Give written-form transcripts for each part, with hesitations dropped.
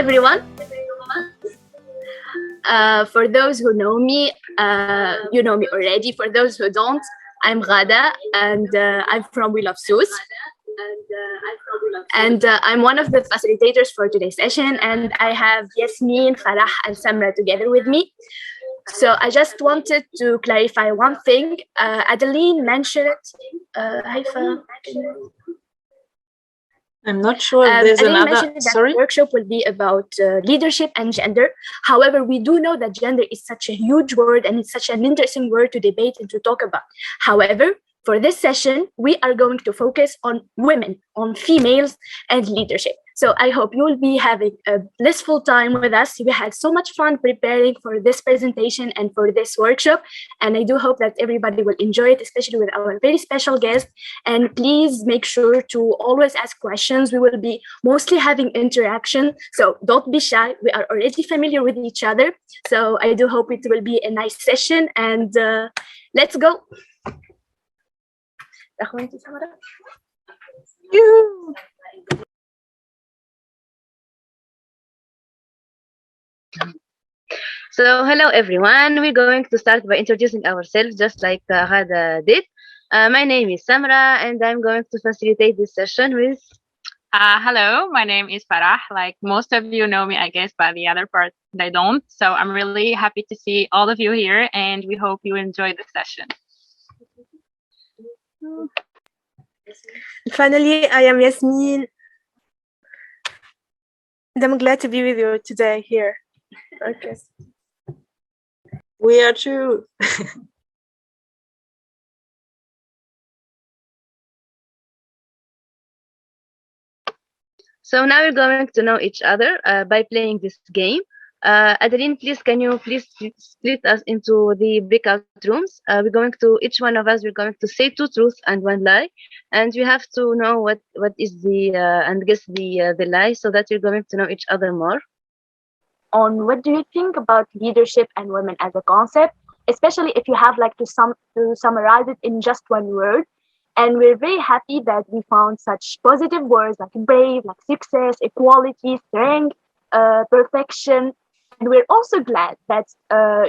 everyone. For those who know me, you know me already. For those who don't, I'm Ghada, and I'm from We Love Sus. And I'm one of the facilitators for today's session, and I have Yasmin, Farah, and Samra together with me. So I just wanted to clarify one thing. Adeline mentioned Haifa. I'm not sure if there's Adeline another. mentioned that Sorry? the workshop will be about leadership and gender. However, we do know that gender is such a huge word and it's such an interesting word to debate and to talk about. However, for this session, we are going to focus on women, on females and leadership. So I hope you will be having a blissful time with us. We had so much fun preparing for this presentation and for this workshop. And I do hope that everybody will enjoy it, especially with our very special guest. And please make sure to always ask questions. We will be mostly having interaction. So don't be shy. We are already familiar with each other. So I do hope it will be a nice session. And let's go. So hello everyone, we're going to start by introducing ourselves just like Ghada did. My name is Samra and I'm going to facilitate this session with... Hello, my name is Farah. Like most of you know me, I guess, but the other part they don't. So I'm really happy to see all of you here and we hope you enjoy the session. Finally, I am Yasmin. And I'm glad to be with you today here. Okay. We are too. So now we're going to know each other by playing this game. Adeline, please, can you please split us into the breakout rooms? We're going to, each one of us, we're going to say 2 truths and 1 lie. And you have to know what is the, and guess the lie so that you're going to know each other more. On what do you think about leadership and women as a concept, especially if you have like to summarize it in just 1 word. And we're very happy that we found such positive words like brave, like success, equality, strength, perfection. And we're also glad that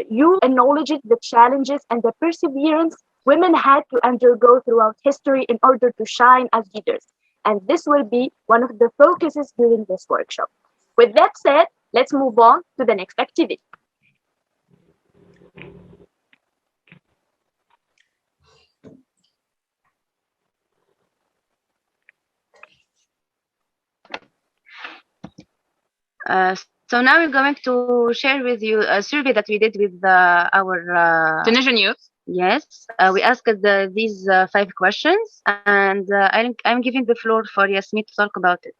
you acknowledged the challenges and the perseverance women had to undergo throughout history in order to shine as leaders. And this will be one of the focuses during this workshop. With that said, let's move on to the next activity. So now we're going to share with you a survey that we did with our Tunisian youth. Yes, we asked these 5 questions, and I'm giving the floor for Yasmin to talk about it.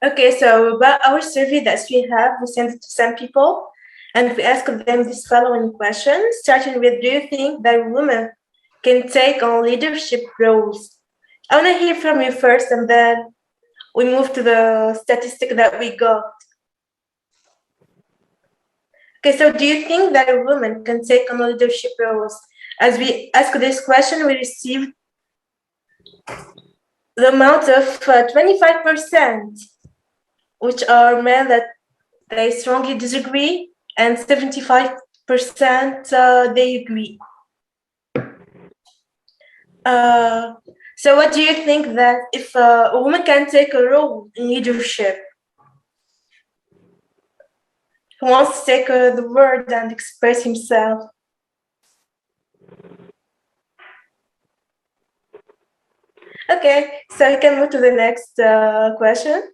Okay, so about our survey that we sent it to some people, and we asked them this following question, starting with, do you think that women can take on leadership roles? I want to hear from you first, and then we move to the statistic that we got. Okay, so do you think that a woman can take on leadership roles? As we asked this question, we received the amount of 25%, which are men that they strongly disagree, and 75% they agree. So what do you think that if a woman can take a role in leadership? Who wants to take the word and express himself? Okay, so we can move to the next question.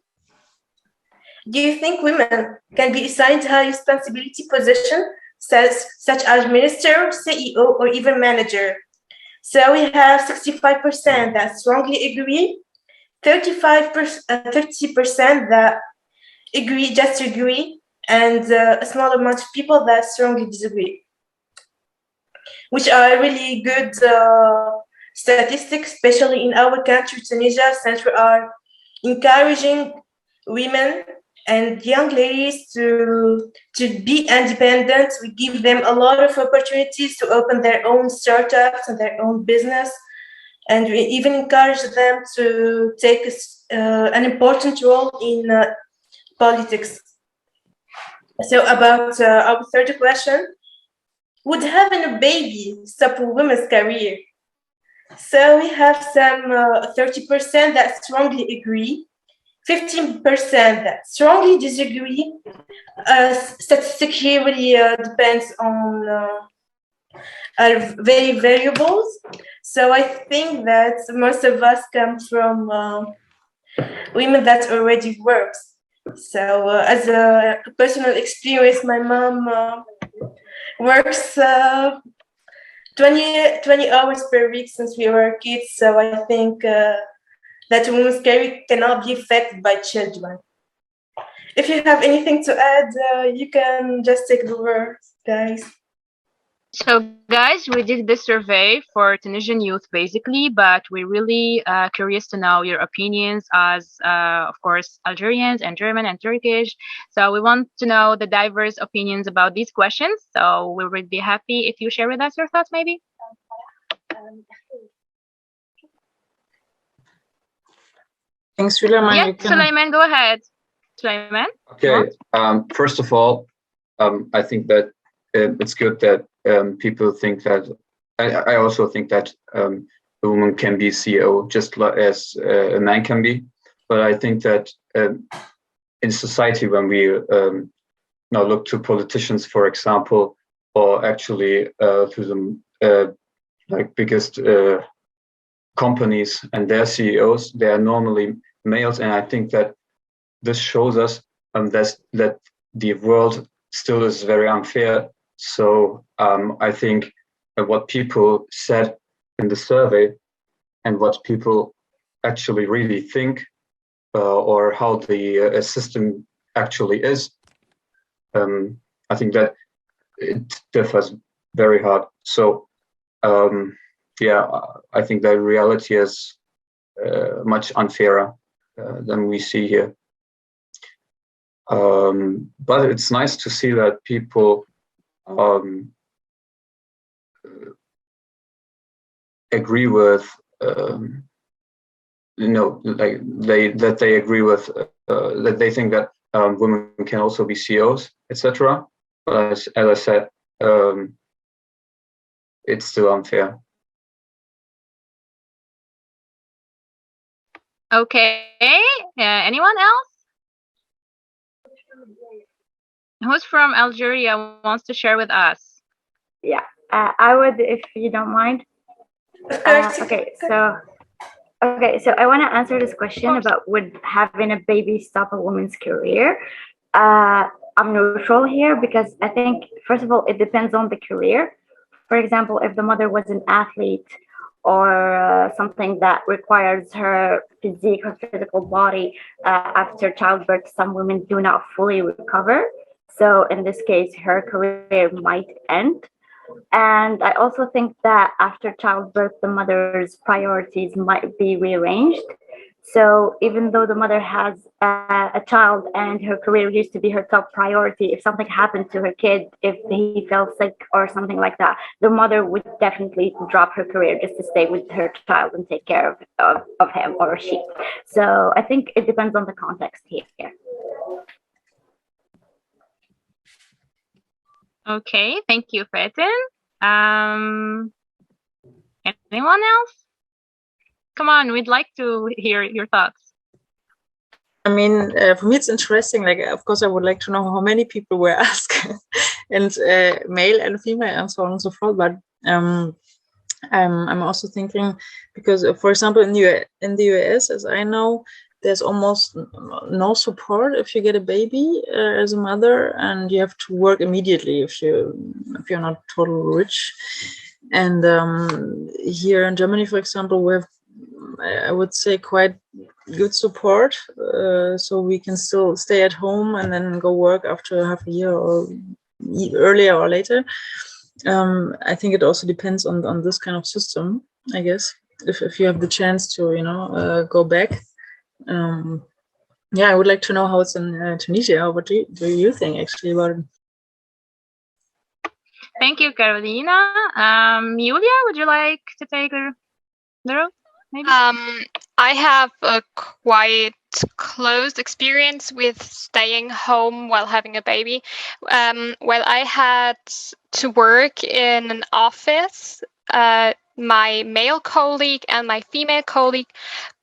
Do you think women can be assigned high responsibility positions such as minister, CEO, or even manager? So we have 65% that strongly agree, 30% that agree, just agree, and a small amount of people that strongly disagree, which are really good statistics, especially in our country, Tunisia, since we are encouraging women and young ladies to be independent. We give them a lot of opportunities to open their own startups and their own business. and we even encourage them to take an important role in politics. So about our third question, would having a baby stop a woman's career? So we have some 30% that strongly agree, 15% that strongly disagree. Statistically really depends on very variables. So I think that most of us come from women that already works. So as a personal experience, my mom works 20 hours per week since we were kids. So I think that women's career cannot be affected by children. If you have anything to add, you can just take the word, guys. So guys, we did this survey for Tunisian youth basically, but we're really curious to know your opinions as, of course, Algerians and German and Turkish. So we want to know the diverse opinions about these questions. So we would be happy if you share with us your thoughts maybe. Thanks, Sulaiman. Yeah, Sulaiman, go ahead. Sulaiman? Okay, first of all, I think that it's good that people think that, I also think that a woman can be CEO just as a man can be. But I think that in society, when we now look to politicians, for example, or actually to the like biggest companies and their CEOs, they are normally males. And I think that this shows us that the world still is very unfair. So I think what people said in the survey and what people actually really think or how the system actually is, I think that it differs very hard. So yeah, I think that reality is much unfairer than we see here. But it's nice to see that people agree with, like they agree with that they think that women can also be CEOs, etc. But as I said, it's still unfair. Okay, anyone else? Who's from Algeria wants to share with us? Yeah, I would, if you don't mind. Okay, so I want to answer this question about would having a baby stop a woman's career. I'm neutral here because I think, first of all, it depends on the career. For example, if the mother was an athlete or something that requires her physique or physical body after childbirth, some women do not fully recover. So in this case, her career might end. And I also think that after childbirth, the mother's priorities might be rearranged. So even though the mother has a child and her career used to be her top priority, if something happened to her kid, if he fell sick or something like that, the mother would definitely drop her career just to stay with her child and take care of him or she. So I think it depends on the context here. Okay, thank you, Fatin. Anyone else? Come on, we'd like to hear your thoughts. I mean, for me, it's interesting. Like, of course, I would like to know how many people were asked, and male and female, and so on and so forth. But I'm also thinking because, for example, in the US, as I know, there's almost no support if you get a baby as a mother, and you have to work immediately if you're not totally rich. And here in Germany, for example, we have, I would say, quite good support, so we can still stay at home and then go work after half a year or earlier or later. I think it also depends on this kind of system, I guess, if you have the chance to go back. Yeah, I would like to know how it's in Tunisia. What do you think actually about it? Thank you, Carolina. Julia, would you like to take the road? maybe? I have a quite close experience with staying home while having a baby. Well, I had to work in an office. My male colleague and my female colleague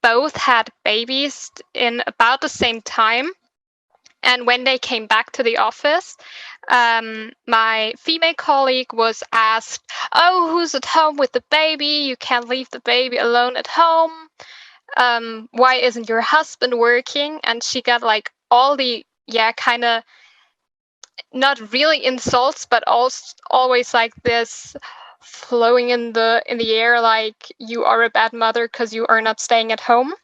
both had babies in about the same time. And when they came back to the office, my female colleague was asked, "Oh, who's at home with the baby? You can't leave the baby alone at home. Why isn't your husband working?" And she got like all the, kind of not really insults, but also always like this flowing in the air, like you are a bad mother because you are not staying at home.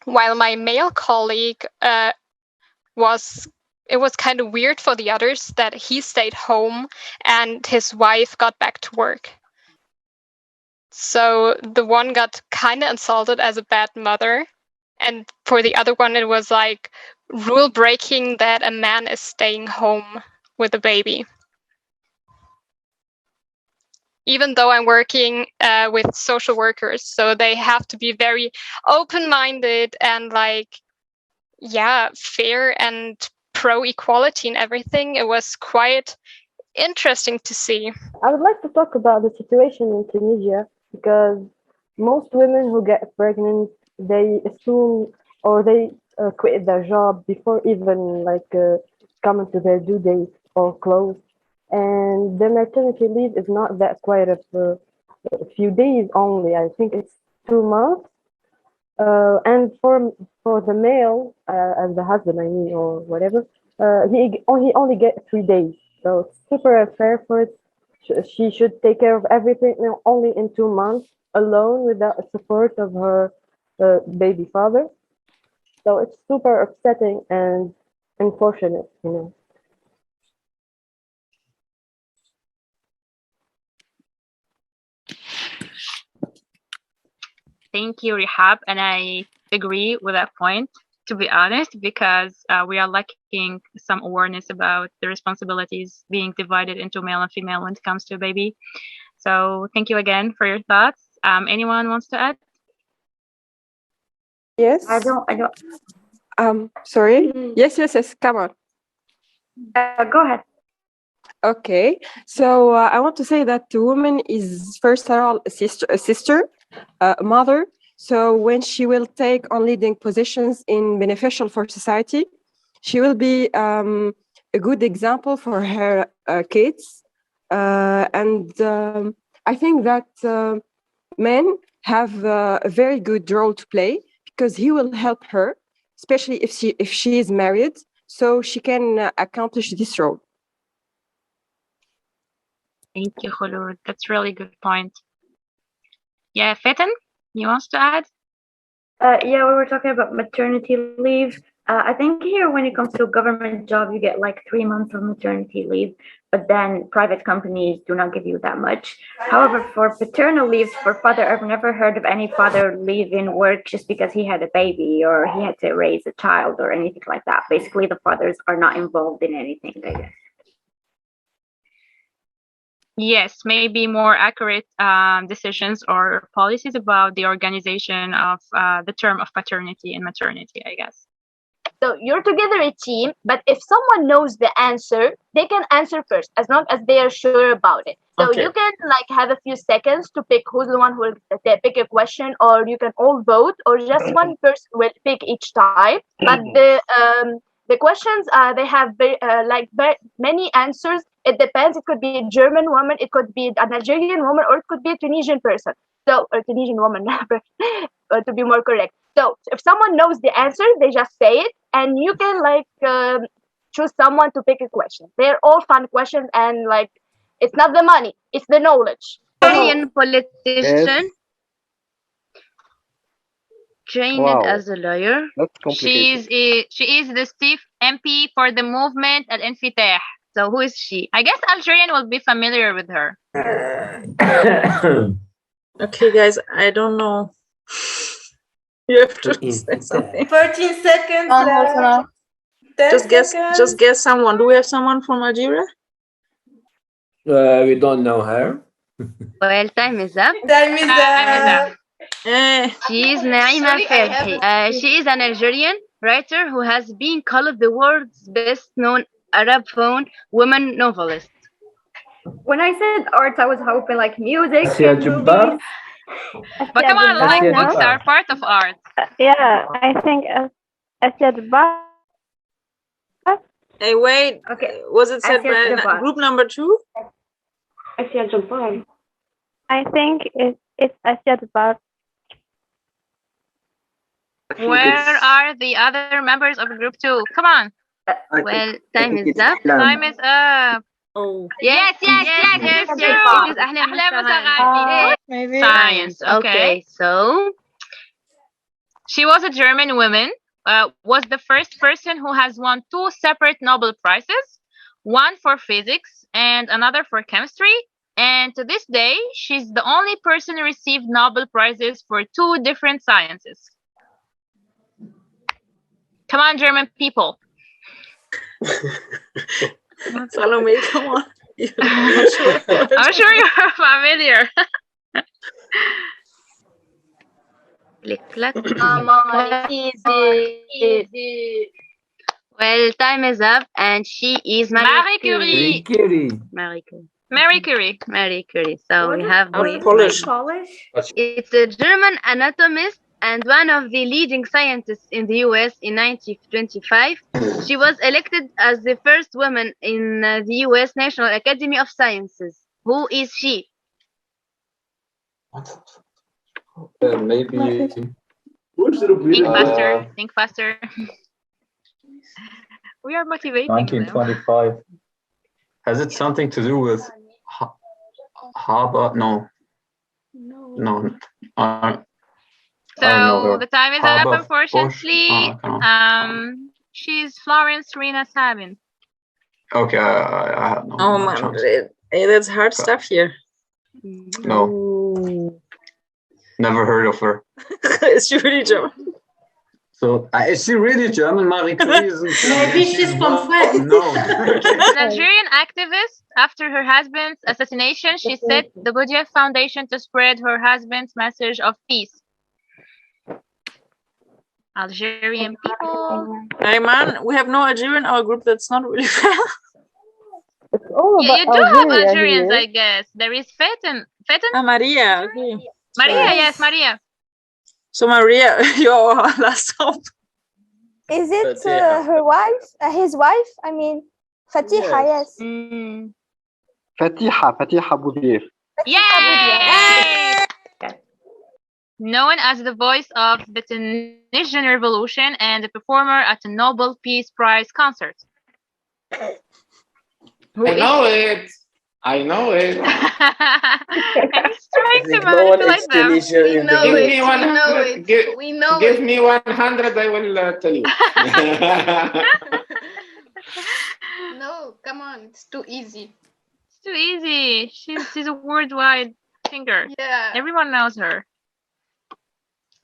While my male colleague, it was kind of weird for the others that he stayed home and his wife got back to work. So the one got kind of insulted as a bad mother, and for the other one it was like rule breaking that a man is staying home with a baby. Even though I'm working with social workers, so they have to be very open-minded and fair and pro-equality and everything. It was quite interesting to see. I would like to talk about the situation in Tunisia, because most women who get pregnant, they assume or they quit their job before even coming to their due date or close. And the maternity leave is not that quite a few days only. I think it's 2 months. And for the male, as the husband, I mean, or whatever, he only gets 3 days. So it's super unfair for it. She should take care of everything only in 2 months alone without the support of her baby father. So it's super upsetting and unfortunate, you know. Thank you, Rihab, and I agree with that point, to be honest, because we are lacking some awareness about the responsibilities being divided into male and female when it comes to a baby. So thank you again for your thoughts. Anyone wants to add? Yes. I don't. Sorry. Yes. Come on. Go ahead. Okay. So I want to say that the woman is first of all a sister, a mother. So when she will take on leading positions in beneficial for society, she will be a good example for her kids. And I think that men have a very good role to play, because he will help her, especially if she is married, so she can accomplish this role. Thank you, Khulud. That's really good point. Yeah, Fetan, you want to add? We were talking about maternity leave. I think here, when it comes to a government job, you get like 3 months of maternity leave, but then private companies do not give you that much. However, for paternal leaves for father, I've never heard of any father leaving work just because he had a baby or he had to raise a child or anything like that. Basically, the fathers are not involved in anything, I guess. Yes, maybe more accurate decisions or policies about the organization of the term of paternity and maternity, I guess. So you're together a team, but if someone knows the answer, they can answer first, as long as they are sure about it. So you can have a few seconds to pick who's the one who will pick a question, or you can all vote, or just one person will pick each time. But the questions, they have very many answers. It depends. It could be a German woman, it could be an Algerian woman, or it could be a Tunisian person. So, or Tunisian woman, to be more correct. So if someone knows the answer, they just say it, and you can choose someone to pick a question. They're all fun questions, and it's not the money, it's the knowledge. Algerian politician trained as a lawyer. That's complicated. She is the chief MP for the movement Al Infitah. So who is she? I guess Algerian will be familiar with her. Okay, guys, I don't know. You have to say something. 14 seconds. 10 seconds. Just guess someone. Do we have someone from Algeria? We don't know her. Well, time is up. Time is up. She is Naima Ferhi. She is an Algerian writer who has been called the world's best-known Arab-phone woman novelist. When I said art, I was hoping like music Asia and Jabbar. movies. But come on, like Asia books Jabbar. are part of art. Yeah, I think Asia Jabbar. Hey, wait. Okay. Was it said Asia by Jabbar. group number 2? Asia Jabbar. I think it's Asia Jabbar. Where are the other members of group 2? Come on. Well, time is up. Time is up. Oh, Yes. It is أحلام أحلام مستغربين. maybe. Science. Okay. Okay, so She was a German woman. Was the first person who has won 2 separate Nobel Prizes, one for physics and another for chemistry. And to this day, she's the only person who received Nobel Prizes for 2 different sciences. Come on, German people. Salome, come on. I'm sure you're familiar. click clack. Well, time is up, and she is Marie Curie. Curie. Marie Curie. Marie Curie. Marie Curie. So we Was it- have Out with Polish. Polish? it's a German anatomist and one of the leading scientists in the US in 1925. She was elected as the first woman in the US National Academy of Sciences. Who is she? Maybe. Think faster. Think faster. We are motivating them. 1925. Has it something to do with Harvard? No. No. I don't know So her. the time is Haber, up, unfortunately. Bosch? Oh, I don't know. She's Florence Rena Sabin. Okay, I have no. Oh no man, chance. hey, that's hard stuff here. No, never heard of her. Is she really German? So is she really German? Marie Curie isn't. Maybe she's from France. No. An Algerian activist. After her husband's assassination, she set the Boudiaf Foundation to spread her husband's message of peace. Algerian people. Hey man, we have no Algerian in our group. That's not really fair. It's all Yeah, about you do have Algeria Algerians, here. I guess. There is Feten. Feten? Ah, Maria. Okay. Maria, yes, Maria. So Maria, your last hope. Is it Fatiha. her wife? His wife? I mean, Fatiha, yes. Fatiha Boudiaf. Yay! Known as the voice of the Tunisian Revolution and a performer at a Nobel Peace Prize concert. I know it. And he's trying to No one manipulate is them. Tunisian in the group. Give me 100, I will tell you. No, come on, it's too easy. It's too easy. She's a worldwide singer. Yeah. Everyone knows her.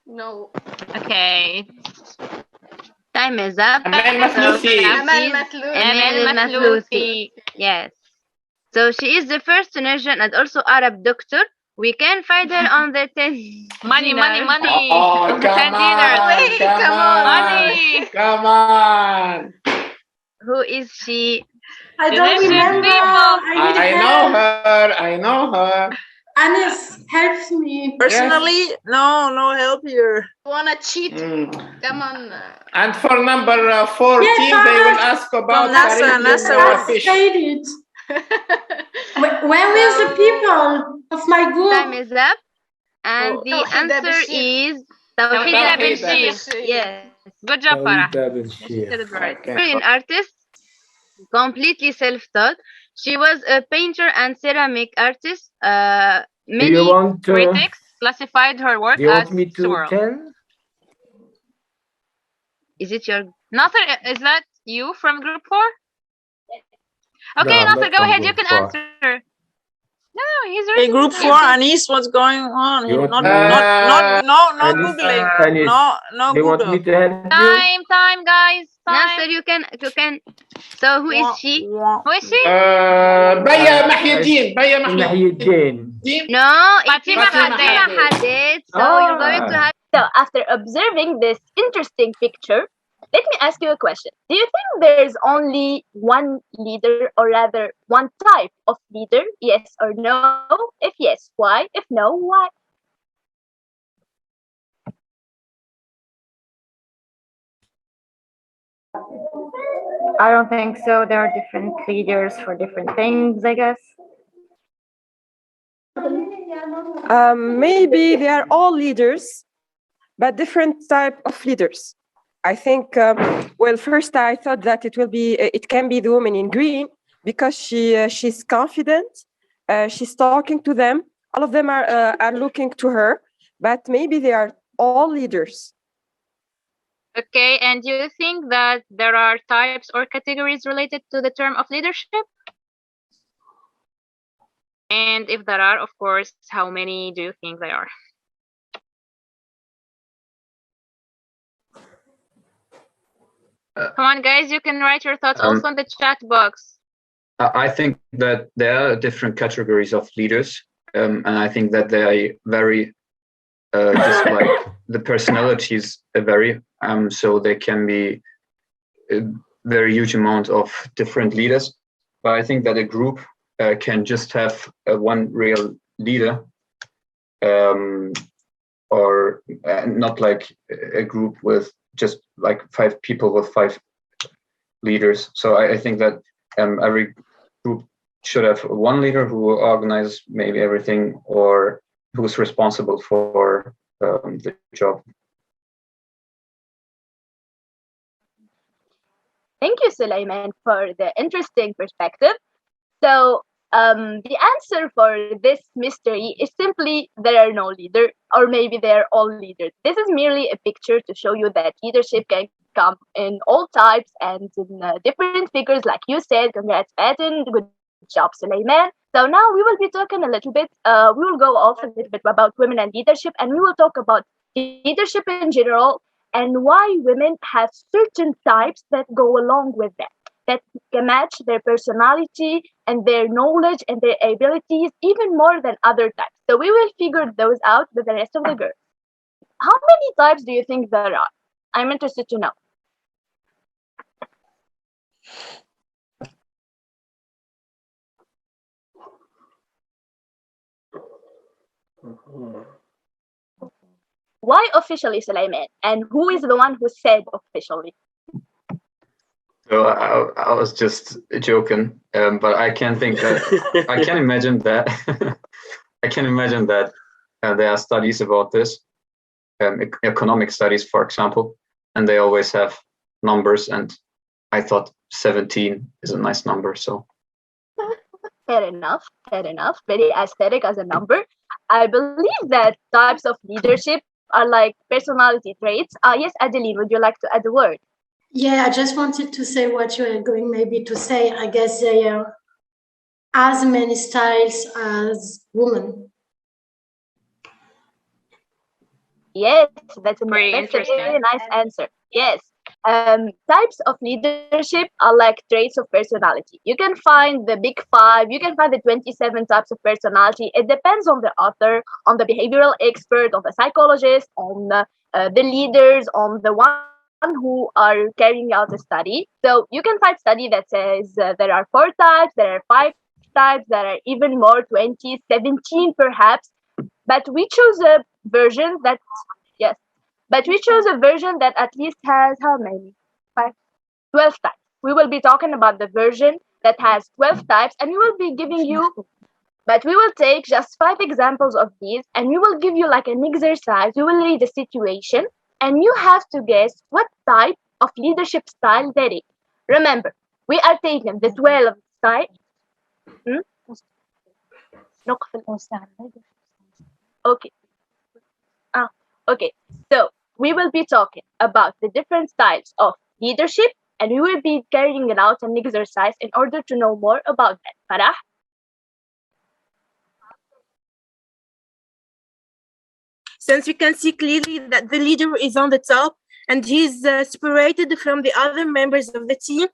No. Okay. Time is up. Amal Mathlouthi. Amal Mathlouthi. Amal Mathlouthi. Yes. So she is the first Tunisian and also Arab doctor. We can find her on the 10 Money. Oh, The 10 dinars. come on. Money. Come on. Who is she? I don't Tunisian remember. people. I know her. Anis, help me. Personally, no help here. Wanna cheat? Come on. And for number 14, they will ask about NASA fish. Where is the people of my group? Time is up. And the answer is Tawhida bin Sheikh. Sheikh. Yes. Good job, Farah. She said it right. An artist, completely self-taught. She was a painter and ceramic artist. Many critics classified her work Do you as want me to surreal. tell? Is it your? Nasser, is that you from group 4? Okay, No, I'm Nasser, not go from ahead. You group can 4. answer. No, he's Hey, reading group it. 4, Anis, what's going on? You want Not Anis, Googling. Anis, No you want Google. me to help you? Time, guys. No, Time. sir, you can. So who is she? Who is she? بيا محي الدين بيا محي الدين. No, it's Fatima Fatima Hadid. Hadid. So you're going to have. So after observing this interesting picture, let me ask you a question. Do you think there's only one leader, or rather one type of leader? Yes or no? If yes, why? If no, why? I don't think so. There are different leaders for different things, I guess. Maybe they are all leaders, but different type of leaders. I think, well, first I thought that it can be the woman in green because she's confident, she's talking to them. All of them are looking to her, but maybe they are all leaders. Okay, and do you think that there are types or categories related to the term of leadership? And if there are, of course, how many do you think there are? Come on, guys, you can write your thoughts also in the chat box. I think that there are different categories of leaders, and I think that they vary, just like the personalities vary. So there can be a very huge amount of different leaders, but I think that a group can just have one real leader, or not like a group with just like 5 people with 5 leaders. So I think that every group should have one leader who will organize maybe everything, or who's responsible for the job. Thank you, Sulaiman, for the interesting perspective. So the answer for this mystery is simply there are no leaders, or maybe they are all leaders. This is merely a picture to show you that leadership can come in all types and in different figures, like you said. Congrats, Patton. Good job, Sulaiman. So now we will be talking a little bit, we will go off a little bit about women and leadership, and we will talk about leadership in general and why women have certain types that go along with them, that can match their personality and their knowledge and their abilities even more than other types. So we will figure those out with the rest of the girls. How many types do you think there are? I'm interested to know. Why officially, Sulaiman? And who is the one who said officially? So I was just joking, but I can think that I can imagine that I can imagine that there are studies about this, economic studies, for example, and they always have numbers. And I thought 17 is a nice number. So fair enough. Very aesthetic as a number. I believe that types of leadership are like personality traits. Yes, Adeline, would you like to add a word? Yeah, I just wanted to say what you are going maybe to say. I guess they are as many styles as women. Yes, that's a very nice answer. Yes. Types of leadership are like traits of personality. You can find the big 5, you can find the 27 types of personality. It depends on the author, on the behavioral expert, on the psychologist, on the leaders, on the one who are carrying out a study. So you can find study that says there are 4 types, there are 5 types, there are even more, 20, 17 perhaps. But we chose a version that, yes, but we chose a version that at least has how many? 12 types. We will be talking about the version that has 12 types, and we will be giving you, but we will take just 5 examples of these, and we will give you like an exercise. We will read the situation, and you have to guess what type of leadership style that is. Remember, we are taking the 12 types. Okay. Okay. So we will be talking about the different styles of leadership, and we will be carrying it out an exercise in order to know more about that. Farah? since we can see clearly that the leader is on the top and he's separated from the other members of the team.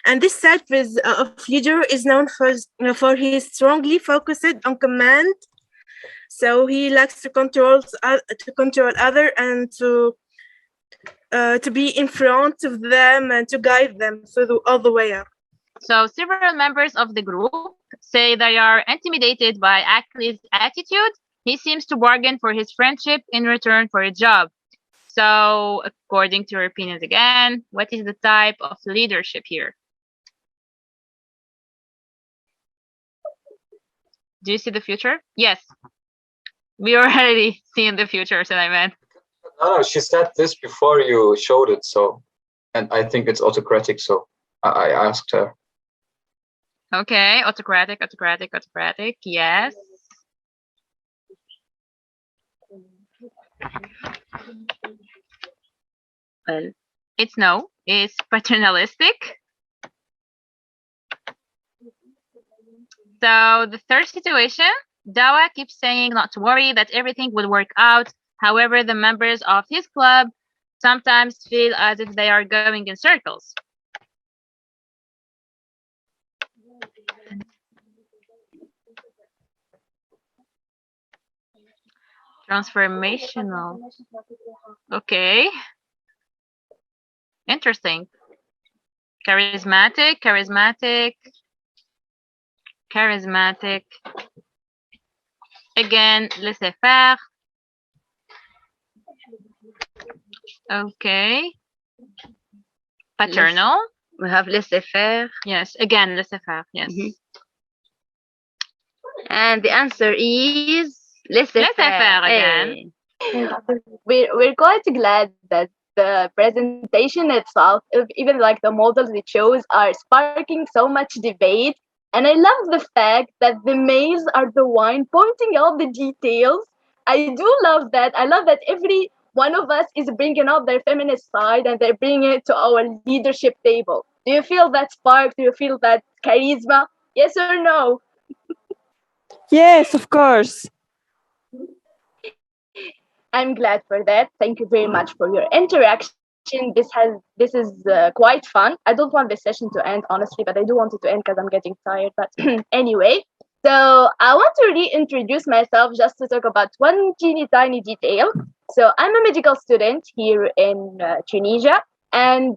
And this type of leader is known for his strongly focused on command. So he likes to control other and to be in front of them and to guide them all the way up. So several members of the group say they are intimidated by Akli's attitude. He seems to bargain for his friendship in return for a job. So according to your opinions again, what is the type of leadership here? Do you see the future? Yes. We already see in the future, Sulaiman. No, she said this before you showed it, so, and I think it's autocratic, so I asked her. Okay, autocratic, yes. Well, it's no, it's paternalistic. So the third situation, Dawa keeps saying not to worry, that everything will work out. However, the members of his club sometimes feel as if they are going in circles. Transformational. Okay. Interesting. Charismatic. Again, laissez-faire. Okay. Paternal. We have laissez-faire. Yes, again, laissez-faire. Yes. And the answer is laissez-faire again. We're quite glad that the presentation itself, even like the models it shows, are sparking so much debate. And I love the fact that the males are the one pointing out the details. I do love that. I love that every one of us is bringing up their feminist side and they're bringing it to our leadership table. Do you feel that spark? Do you feel that charisma? Yes or no? Yes, of course. I'm glad for that. Thank you very much for your interaction. This is quite fun. I don't want this session to end, honestly, but I do want it to end because I'm getting tired. But anyway, so I want to reintroduce myself just to talk about one teeny tiny detail. So I'm a medical student here in Tunisia, and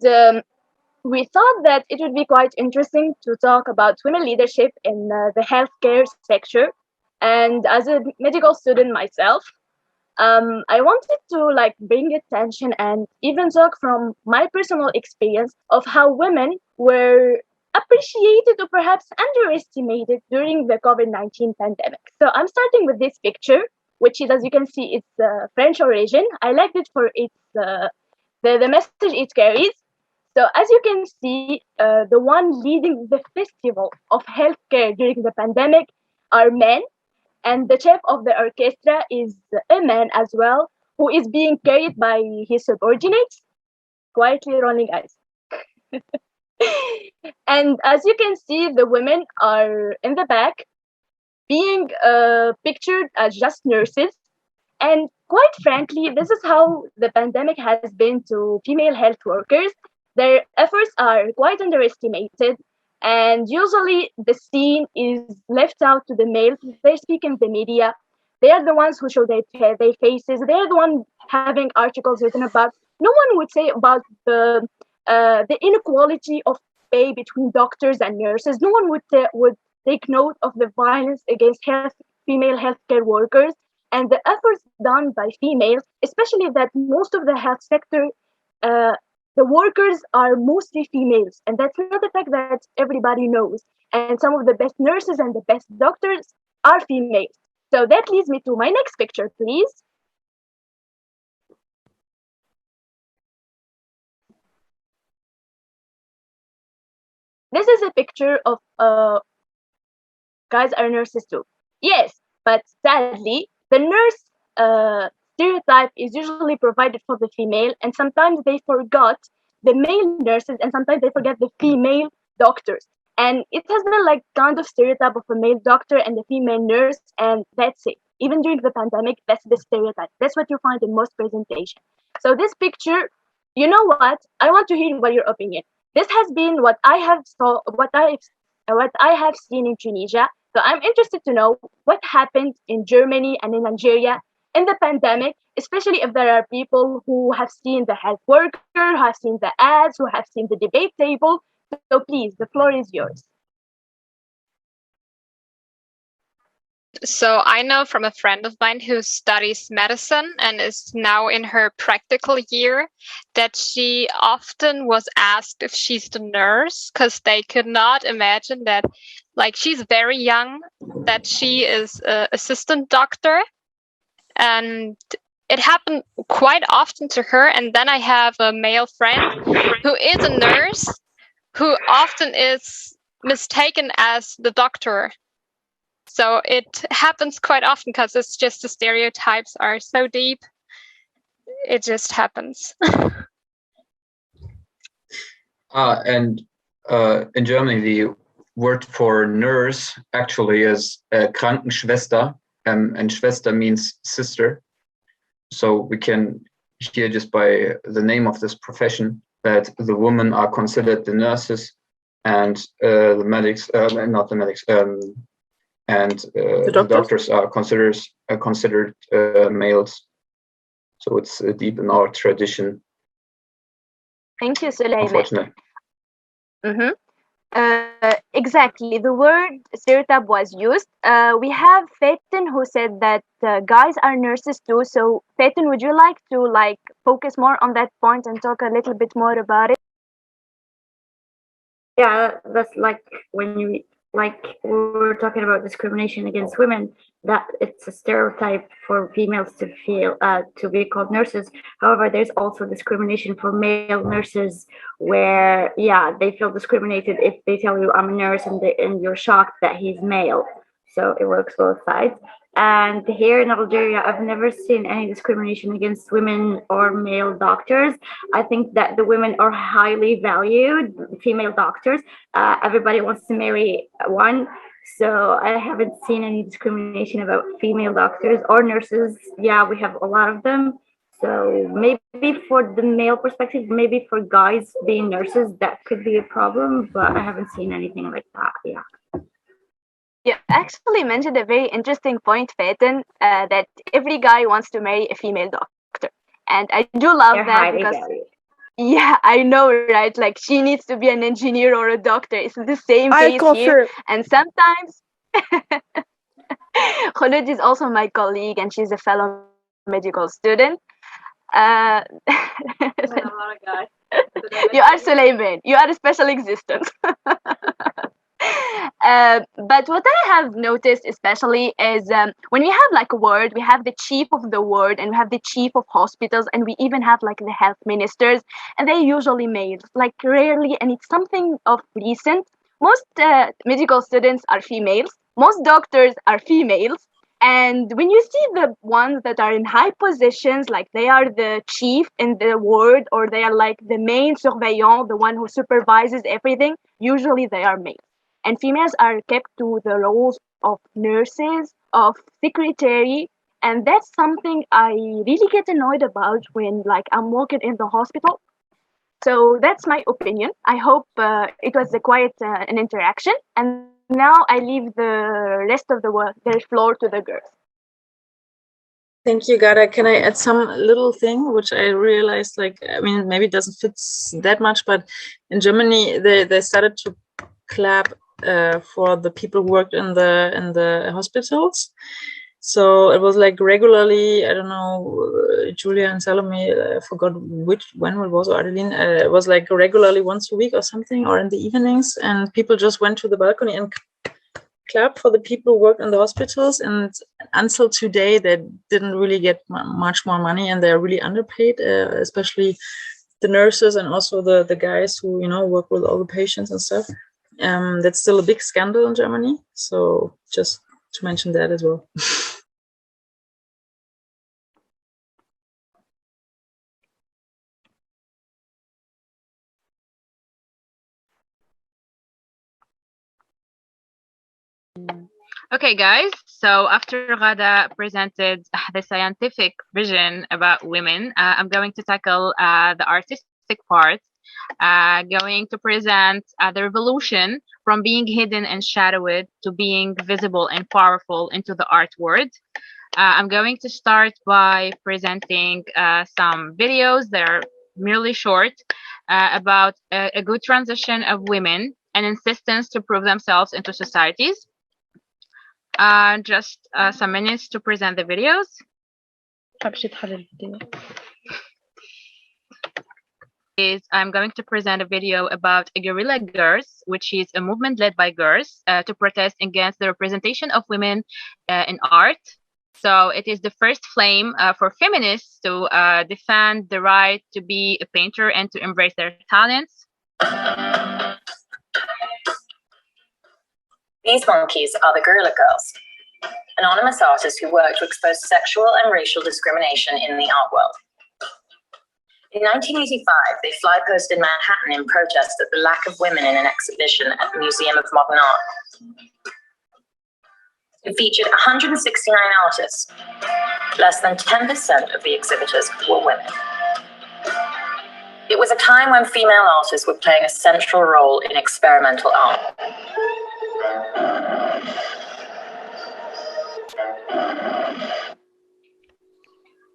we thought that it would be quite interesting to talk about women leadership in the healthcare sector. And as a medical student myself, I wanted to bring attention and even talk from my personal experience of how women were appreciated or perhaps underestimated during the COVID-19 pandemic. So I'm starting with this picture, which is, as you can see, it's French origin. I liked it for its the message it carries. So as you can see, the one leading the festival of healthcare during the pandemic are men. And the chef of the orchestra is a man as well, who is being carried by his subordinates, quietly rolling eyes. And as you can see, the women are in the back, being pictured as just nurses. And quite frankly, this is how the pandemic has been to female health workers. Their efforts are quite underestimated. And usually the scene is left out to the males. They speak in the media. They are the ones who show their faces. They are the ones having articles written about. No one would say about the inequality of pay between doctors and nurses. No one would take note of the violence against female healthcare workers and the efforts done by females, especially that most of the health sector the workers are mostly females, and that's not a fact that everybody knows. And some of the best nurses and the best doctors are females. So that leads me to my next picture, please. This is a picture of guys are nurses too. Yes, but sadly, the nurse stereotype is usually provided for the female, and sometimes they forgot the male nurses, and sometimes they forget the female doctors. And it has been kind of stereotype of a male doctor and a female nurse, and that's it. even during the pandemic, that's the stereotype. That's what you find in most presentations. So this picture, you know what? I want to hear what your opinion. This has been what I have seen in Tunisia. So I'm interested to know what happened in Germany and in Nigeria in the pandemic, especially if there are people who have seen the health worker, who have seen the ads, who have seen the debate table. So please, the floor is yours. So I know from a friend of mine who studies medicine and is now in her practical year that she often was asked if she's the nurse, because they could not imagine that, like, she's very young, that she is an assistant doctor. And it happened quite often to her. And then I have a male friend who is a nurse who often is mistaken as the doctor. So it happens quite often because it's just the stereotypes are so deep. It just happens. And in Germany, the word for nurse actually is Krankenschwester, and Schwester means sister. So we can hear just by the name of this profession that the women are considered the nurses, and the medics, not the medics, and the doctors are considered males. So it's deep in our tradition. Thank you, Suleiman. Unfortunately. Exactly. The word stereotype was used. We have Fatin who said that guys are nurses too. So Fatin, would you like to focus more on that point and talk a little bit more about it? Yeah, that's like when we were talking about discrimination against women, that it's a stereotype for females to feel to be called nurses. However, there's also discrimination for male nurses where they feel discriminated if they tell you I'm a nurse and you're shocked that he's male. So it works both sides. And here in Algeria, I've never seen any discrimination against women or male doctors. I think that the women are highly valued, female doctors. Everybody wants to marry one. So I haven't seen any discrimination about female doctors or nurses. Yeah, we have a lot of them. So maybe for the male perspective, maybe for guys being nurses, that could be a problem, but I haven't seen anything like that. Yeah. You actually mentioned a very interesting point, Fatin, that every guy wants to marry a female doctor. And I do love that because, I know, right? Like, she needs to be an engineer or a doctor. It's the same case here. And sometimes, Khalid is also my colleague, and she's a fellow medical student. You are Suleiman. You are a special existence. But what I have noticed especially is when we have a ward, we have the chief of the ward and we have the chief of hospitals, and we even have the health ministers, and they're usually males, rarely, and it's something of recent. Most medical students are females, most doctors are females, and when you see the ones that are in high positions, they are the chief in the ward, or they are the main surveillant, the one who supervises everything, usually they are males. And females are kept to the roles of nurses, of secretary, and that's something I really get annoyed about when I'm working in the hospital. So that's my opinion. I hope it was quite an interaction. And now I leave the rest of the floor to the girls. Thank you, Gada. Can I add some little thing which I realized, maybe it doesn't fit that much, but in Germany they started to clap for the people who worked in the hospitals. So it was regularly, I don't know, Julia and Salome, I forgot when it was, or Adeline, it was regularly once a week or something, or in the evenings, and people just went to the balcony and clapped for the people who worked in the hospitals. And until today, they didn't really get much more money, and they're really underpaid, especially the nurses and also the guys who, work with all the patients and stuff. That's still a big scandal in Germany. So just to mention that as well. Okay, guys. So after Ghada presented the scientific vision about women, I'm going to tackle the artistic part. Going to present the revolution from being hidden and shadowed to being visible and powerful into the art world. I'm going to start by presenting some videos that are merely short about a good transition of women and insistence to prove themselves into societies. Just some minutes to present the videos. I'm going to present a video about Guerrilla Girls, which is a movement led by girls to protest against the representation of women in art. So it is the first flame for feminists to defend the right to be a painter and to embrace their talents. These monkeys are the Guerrilla Girls, anonymous artists who work to expose sexual and racial discrimination in the art world. In 1985, they fly posted Manhattan in protest at the lack of women in an exhibition at the Museum of Modern Art. It featured 169 artists. Less than 10% of the exhibitors were women. It was a time when female artists were playing a central role in experimental art.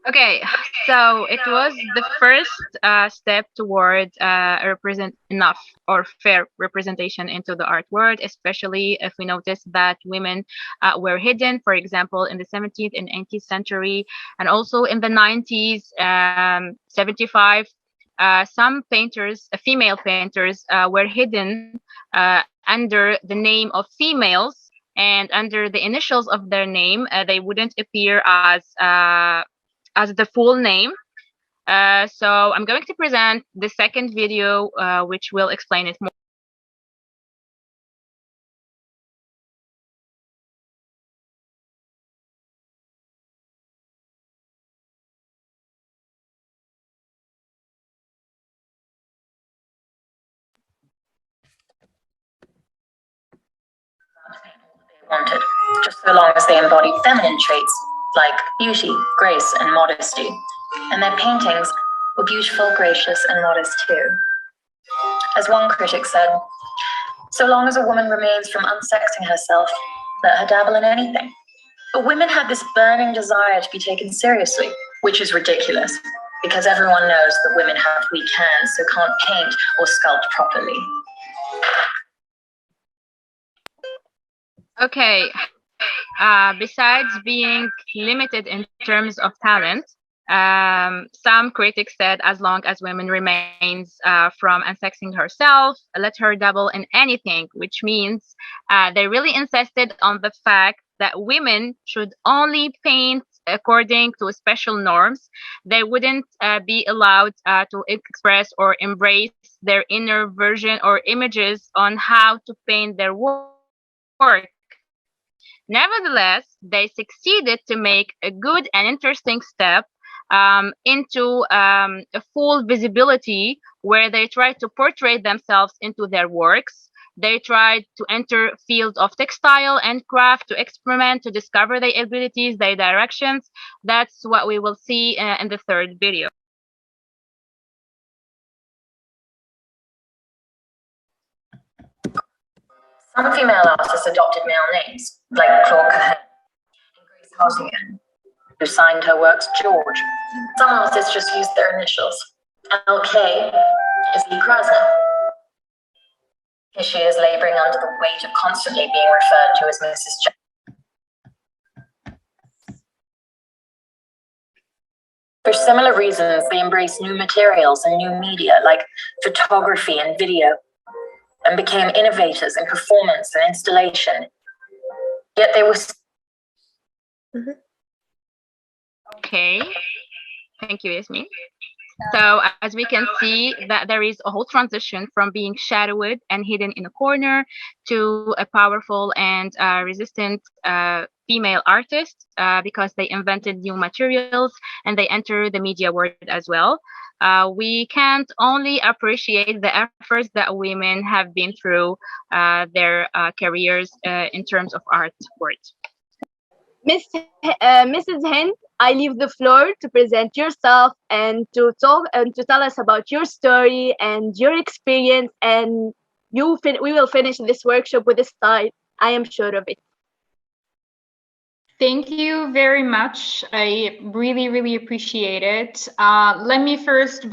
Okay, so it was the first step toward enough or fair representation into the art world, especially if we notice that women were hidden, for example, in the 17th and 18th century, and also in the 90s, 75. Some painters, female painters, were hidden under the name of females, and under the initials of their name, they wouldn't appear as the full name. So I'm going to present the second video, which will explain it more. Wanted, just so long as they embodied feminine traits like beauty, grace, and modesty. And their paintings were beautiful, gracious, and modest too. As one critic said, so long as a woman remains from unsexing herself, let her dabble in anything. But women had this burning desire to be taken seriously, which is ridiculous, because everyone knows that women have weak hands, so can't paint or sculpt properly. Okay, besides being limited in terms of talent, some critics said as long as women remains from unsexing herself, let her dabble in anything, which means they really insisted on the fact that women should only paint according to special norms. They wouldn't be allowed to express or embrace their inner version or images on how to paint their work. Nevertheless, they succeeded to make a good and interesting step into a full visibility, where they tried to portray themselves into their works. They tried to enter fields of textile and craft, to experiment, to discover their abilities, their directions. That's what we will see in the third video. Some female artists adopted male names, like Claude Cohen and Grace Hartigan, who signed her works George. Some artists just used their initials. LK is Lee Krasner. Here she is laboring under the weight of constantly being referred to as Mrs. For similar reasons, they embraced new materials and new media, like photography and video, and became innovators in performance and installation. Yet they were... Okay, thank you, Yasmin. So as we can see, that there is a whole transition from being shadowed and hidden in a corner to a powerful and resistant female artists because they invented new materials and they enter the media world as well. We can't only appreciate the efforts that women have been through their careers in terms of art world. Mrs. Hind, I leave the floor to present yourself and to talk and to tell us about your story and your experience, and we will finish this workshop with a slide. I am sure of it. Thank you very much. I really, really appreciate it. Let me first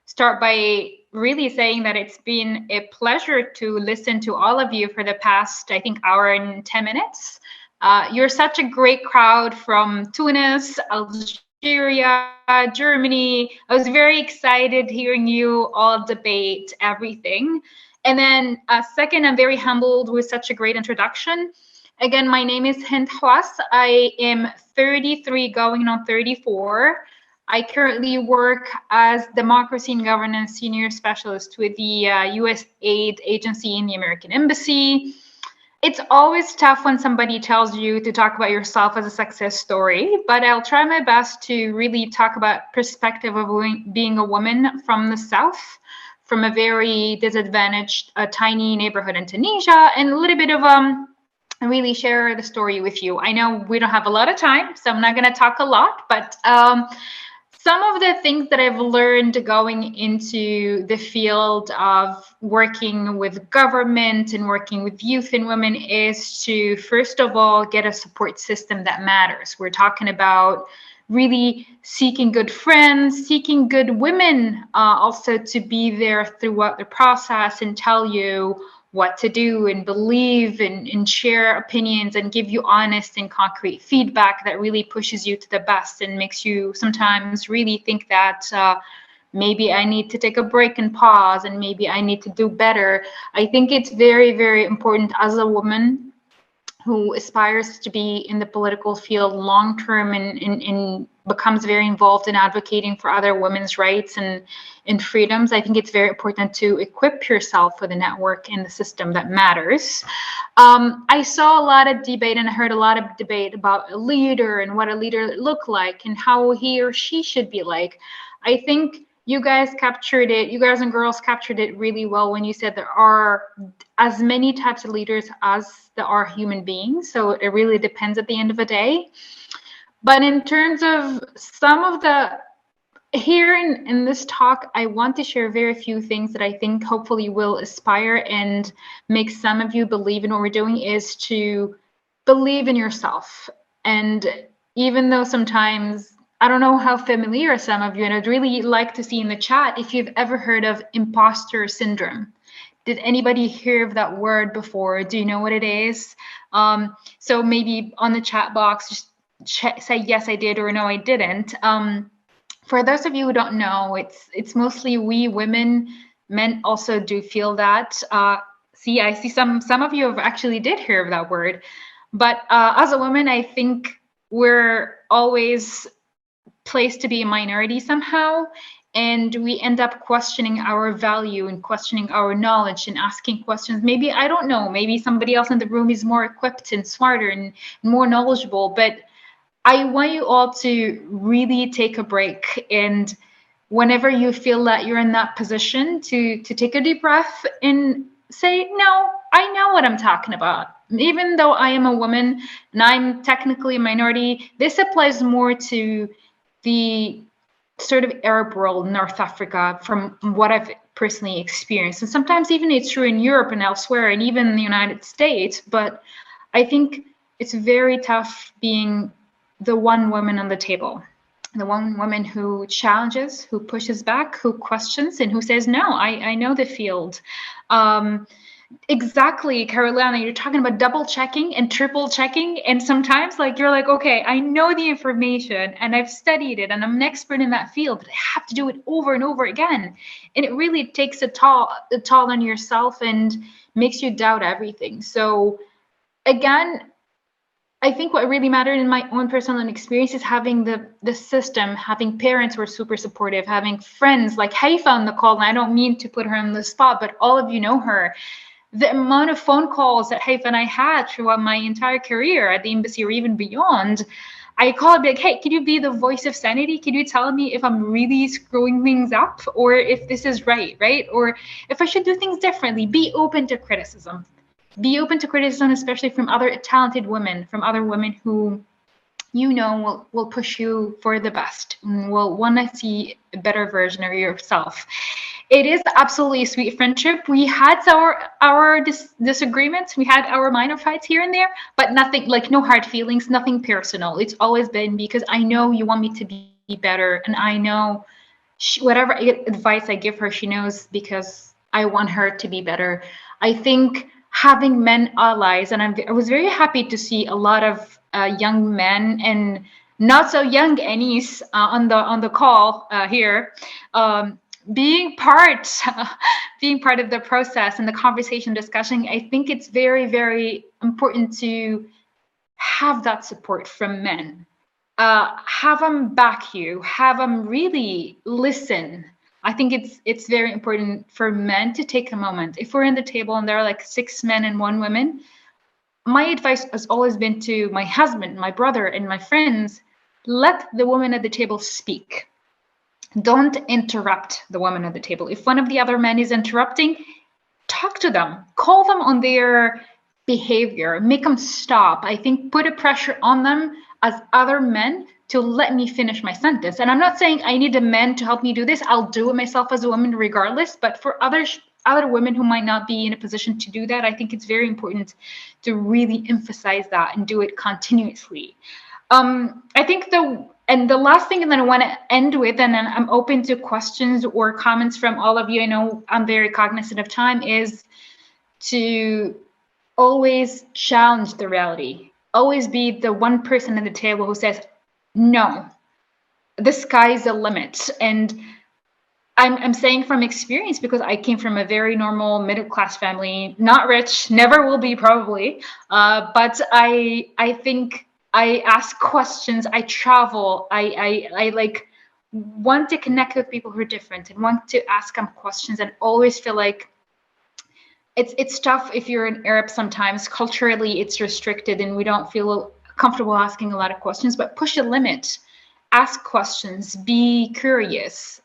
start by really saying that it's been a pleasure to listen to all of you for the past, I think, hour and 10 minutes. You're such a great crowd from Tunis, Algeria, Germany. I was very excited hearing you all debate everything. And then second, I'm very humbled with such a great introduction. Again, my name is Hind Hwas. I am 33 going on 34. I currently work as Democracy and Governance Senior Specialist with the US Aid Agency in the American Embassy. It's always tough when somebody tells you to talk about yourself as a success story, but I'll try my best to really talk about perspective of being a woman from the South, from a very disadvantaged, tiny neighborhood in Tunisia, and a little bit of really share the story with you. I know we don't have a lot of time, so I'm not going to talk a lot, but some of the things that I've learned going into the field of working with government and working with youth and women is to, first of all, get a support system that matters. We're talking about really seeking good friends, seeking good women also to be there throughout the process and tell you what to do and believe and share opinions and give you honest and concrete feedback that really pushes you to the best and makes you sometimes really think that maybe I need to take a break and pause and maybe I need to do better. I think it's very, very important as a woman who aspires to be in the political field long-term and becomes very involved in advocating for other women's rights and freedoms. I think it's very important to equip yourself with a network in the system that matters. I saw a lot of debate and I heard a lot of debate about a leader and what a leader look like and how he or she should be like. I think you guys and girls captured it really well when you said there are as many types of leaders as there are human beings. So it really depends at the end of the day. But in terms of some of here in this talk, I want to share very few things that I think hopefully will inspire and make some of you believe in what we're doing, is to believe in yourself. And even though sometimes, I don't know how familiar some of you, and I'd really like to see in the chat if you've ever heard of imposter syndrome. Did anybody hear of that word before? Do you know what it is? So maybe on the chat box, just say yes, I did, or no, I didn't. For those of you who don't know, it's mostly we women. Men also do feel that. I see some of you have actually did hear of that word. But as a woman, I think we're always placed to be a minority somehow, and we end up questioning our value and questioning our knowledge and asking questions. Maybe, I don't know, maybe somebody else in the room is more equipped and smarter and more knowledgeable, but I want you all to really take a break, and whenever you feel that you're in that position, to take a deep breath and say, no, I know what I'm talking about. Even though I am a woman and I'm technically a minority, this applies more to the sort of Arab world, North Africa, from what I've personally experienced. And sometimes even it's true in Europe and elsewhere, and even in the United States. But I think it's very tough being the one woman on the table, the one woman who challenges, who pushes back, who questions, and who says, no, I know the field. Exactly, Carolina, you're talking about double checking and triple checking. And sometimes you're like, okay, I know the information and I've studied it and I'm an expert in that field, but I have to do it over and over again. And it really takes a toll on yourself and makes you doubt everything. So again, I think what really mattered in my own personal experience is having the system, having parents who are super supportive, having friends like Haifa on the call. And I don't mean to put her on the spot, but all of you know her. the amount of phone calls that Haifa and I had throughout my entire career at the embassy or even beyond, I call it like, hey, can you be the voice of sanity? Can you tell me if I'm really screwing things up or if this is right? Or if I should do things differently? Be open to criticism. Be open to criticism, especially from other talented women, from other women who will push you for the best and will want to see a better version of yourself. It is absolutely a sweet friendship. We had our disagreements. We had our minor fights here and there, but nothing, like no hard feelings, nothing personal. It's always been because I know you want me to be better, and I know whatever advice I give her, she knows because I want her to be better. I think having men allies, and I was very happy to see a lot of young men and not so young Anis on the call here. Being part of the process and the conversation discussion. I think it's very, very important to have that support from men. Have them back you, have them really listen. I think it's very important for men to take a moment. If we're in the table and there are like 6 men and 1 woman, my advice has always been to my husband, my brother, and my friends, let the woman at the table speak. Don't interrupt the woman at the table. If one of the other men is interrupting, talk to them, call them on their behavior, make them stop. I think put a pressure on them as other men to let me finish my sentence. And I'm not saying I need a man to help me do this. I'll do it myself as a woman regardless. But for other women who might not be in a position to do that, I think it's very important to really emphasize that and do it continuously. I think the last thing that I want to end with, and then I'm open to questions or comments from all of you, I know I'm very cognizant of time, is to always challenge the reality. Always be the one person at the table who says, no, the sky's the limit. And I'm saying from experience, because I came from a very normal middle-class family, not rich, never will be probably, but I think I ask questions, I travel, I like want to connect with people who are different and want to ask them questions, and always feel like it's tough if you're an Arab sometimes. Culturally, it's restricted and we don't feel comfortable asking a lot of questions, but push a limit. Ask questions, be curious.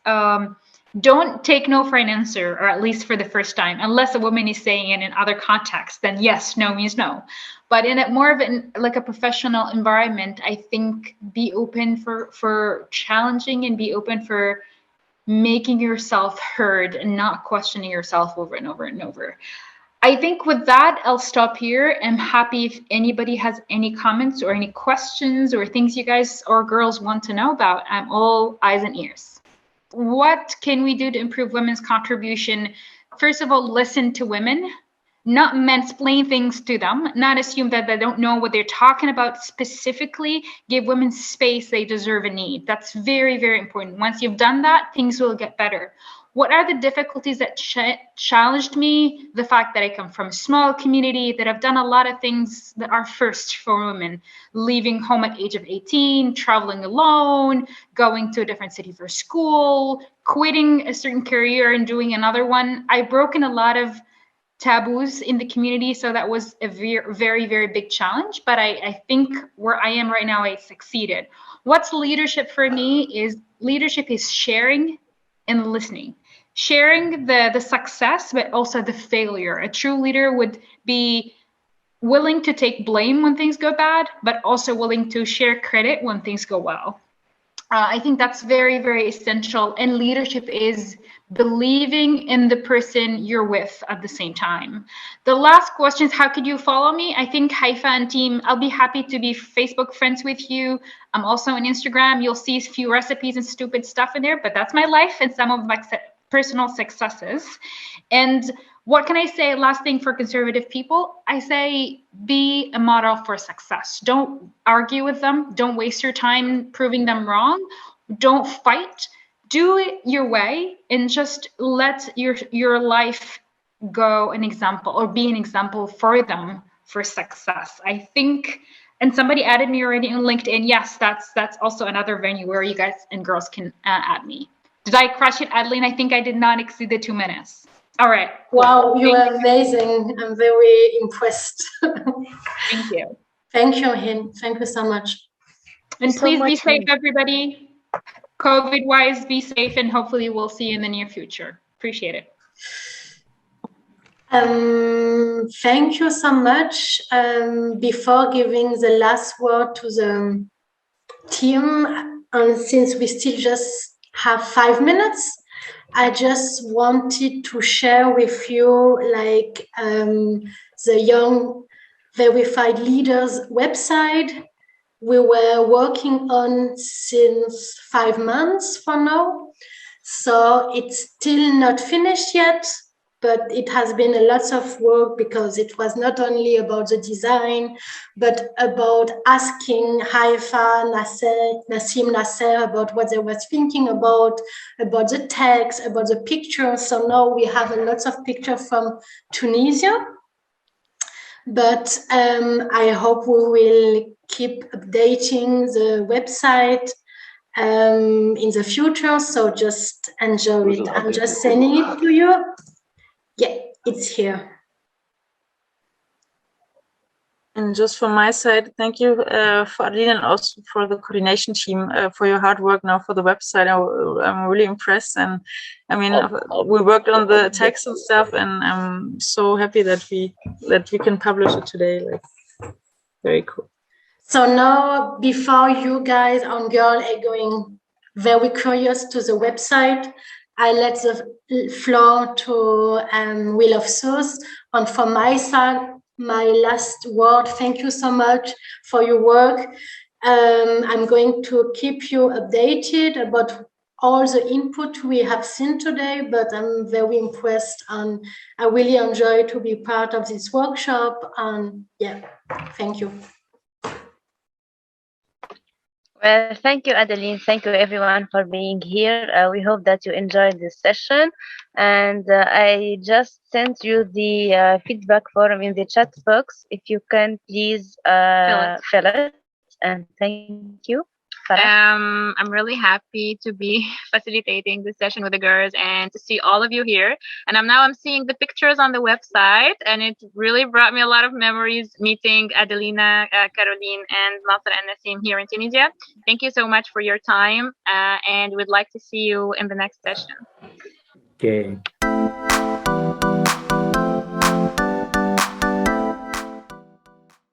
Don't take no for an answer, or at least for the first time, unless a woman is saying it in other contexts, then yes, no means no. But in a more of a professional environment, I think be open for challenging and be open for making yourself heard and not questioning yourself over and over and over. I think with that, I'll stop here. I'm happy if anybody has any comments or any questions or things you guys or girls want to know about. I'm all eyes and ears. What can we do to improve women's contribution? First of all, listen to women, not mansplain things to them, not assume that they don't know what they're talking about specifically. Give women space they deserve and need. That's very, very important. Once you've done that, things will get better. What are the difficulties that challenged me? The fact that I come from a small community, that I've done a lot of things that are first for women, leaving home at age of 18, traveling alone, going to a different city for school, quitting a certain career and doing another one. I've broken a lot of taboos in the community, so that was a very, very, very big challenge. But I think where I am right now, I succeeded. What's leadership for me is leadership is sharing and listening. Sharing the success, but also the failure. A true leader would be willing to take blame when things go bad, but also willing to share credit when things go well. I think that's very, very essential. And leadership is believing in the person you're with at the same time. The last question is, how could you follow me? I think Haifa and team, I'll be happy to be Facebook friends with you. I'm also on Instagram. You'll see a few recipes and stupid stuff in there, but that's my life and some of my personal successes. And what can I say? Last thing for conservative people, I say be a model for success. Don't argue with them. Don't waste your time proving them wrong. Don't fight. Do it your way and just let your life go an example or be an example for them for success. I think, and somebody added me already on LinkedIn. Yes, that's also another venue where you guys and girls can add me. Did I crush it, Adeline? I think I did not exceed the 2 minutes. All right. Wow, you are amazing. I'm very impressed. Thank you. Thank you, Hin. Thank you so much. And please be safe, everybody. COVID-wise, be safe, and hopefully we'll see you in the near future. Appreciate it. Thank you so much. Before giving the last word to the team, and since we still just have 5 minutes, I just wanted to share with you like the Young Verified Leaders website we were working on since 5 months for now. So it's still not finished yet, but it has been a lot of work because it was not only about the design, but about asking Haifa, Nassim, Nasser about what they were thinking about the text, about the pictures. So now we have a lot of pictures from Tunisia. But I hope we will keep updating the website in the future. So just enjoy it. I'm just sending it to you. Yeah, it's here. And just from my side, thank you for Adeline and also for the coordination team for your hard work now for the website. I'm really impressed, and I mean we worked on the text and stuff, and I'm so happy that we can publish it today. Like, very cool. So now, before you guys on girl are going very curious to the website, I let the floor to Will of Source. And from my side, my last word, thank you so much for your work. I'm going to keep you updated about all the input we have seen today, but I'm very impressed and I really enjoy to be part of this workshop. And yeah, thank you. Well, thank you, Adeline. Thank you, everyone, for being here. We hope that you enjoyed this session. And I just sent you the feedback form in the chat box. If you can please fill it. And thank you. I'm really happy to be facilitating this session with the girls and to see all of you here. And I'm seeing the pictures on the website, and it really brought me a lot of memories meeting Adelina, Caroline, and Nasser and Nassim here in Tunisia. Thank you so much for your time, and we'd like to see you in the next session. Okay.